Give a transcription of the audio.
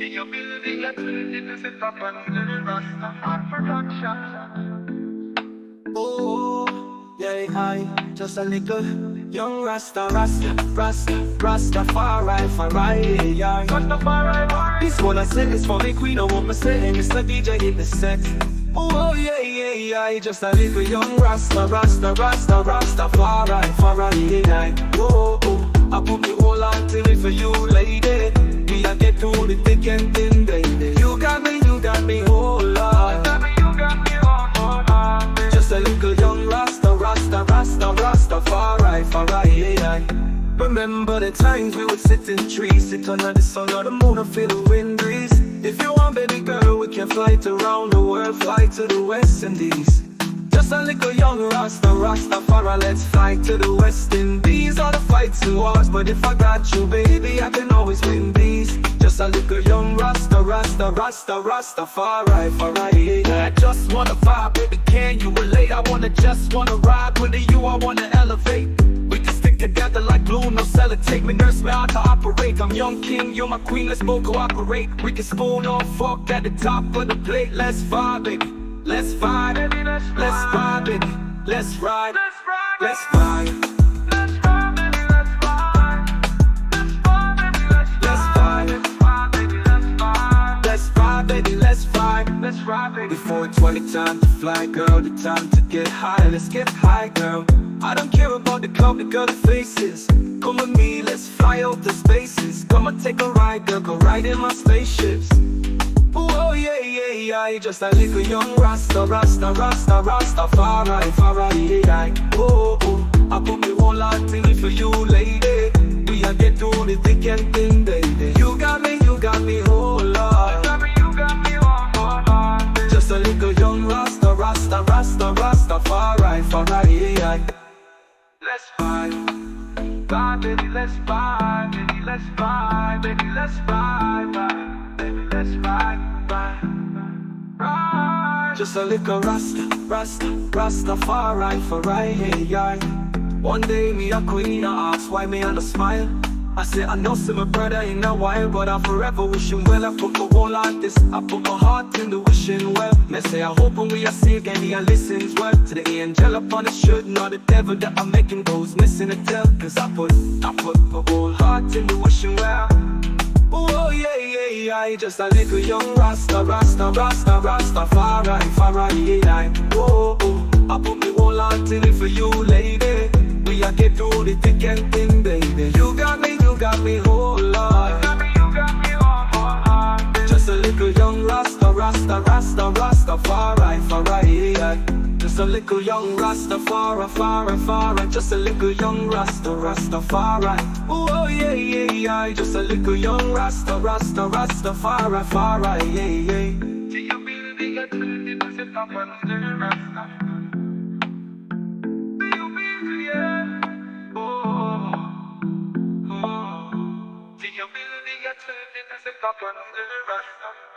You're building a TipTop and Likkle Rastafari production. Oh, yeah, I just a little young Rastafari, yeah. Rastafari. This one I say is for the queen of what I'm saying. It's the DJ hit the set. Oh, yeah, just a little young Rastafari, yeah. Oh, I put me whole heart in it for you, lady. Me, I get through the thick and thin, baby. You got me, whole lot. You got me on. Just a little young Rastafari, yeah. Remember the times we would sit in trees, sit under the sun or the moon and feel the wind breeze. If you want, baby girl, we can fly around the world, fly to the West Indies. Just a little young Rastafari, let's fly to the West Indies. All the fights and wars, but if I got you, baby, I can always win these. Just a little young Rastafari, yeah. I just wanna vibe, baby, can you relate? I just wanna ride with you, I wanna elevate. We can stick together like glue, no sellotape. Me nurse me out to operate. I'm young king, you're my queen, let's both cooperate. We can spoon or fork at the top of the plate. Let's vibe, baby. Let's vibe, Baby, let's vibe, baby. Let's ride, Let's ride. let's vibe. Let's ride, baby, let's ride. Let's ride, baby, let's Let's ride. vibe. Let's ride, baby, let's ride. Let's vibe, baby, let's vibe. Let's ride, baby. Before 20, time to fly, girl, the time to get high. Let's get high, girl. I don't care about the club, the girl, the faces. Come with me, let's fly out the spaces. Come and take a ride, girl, go ride in my spaceships. Oh, yeah, just a little young Rastafari, yeah. Oh, I put me whole heart in it for you, lady. We a get through the thick and thin, baby. You got me, whole lot. You got me on. Just a little young Rastafari, yeah. Let's vibe, baby, let's vibe, baby, let's vibe, baby, let's vibe, baby, let's vibe. Just a little Rastafari, yeah. One day me a queen, I ask why me and a smile. I say I know see my brother in a while, but I forever wish him well. I put my whole heart this, I put my heart in the wishing well. Me say I hope when we are saved and he listens well. To the angel upon the shirt, not the devil that I'm making goes missing a tell. Cause I put my whole heart in the wishing well. Oh, yeah, just a little young Rastafari, yeah. Oh, I put me whole heart in it for you, lady. We a get through the thick and thin, baby. You got me, whole lot. You got me on. Just a little young Rastafari, yeah. Just a little young Rastafari, just a little young Rastafari. Oh, yeah, just a little young Rastafari, yeah. See you building a TipTop and Likkle Rastafari. See you building, yeah. Oh. See you building a TipTop and Likkle Rastafari.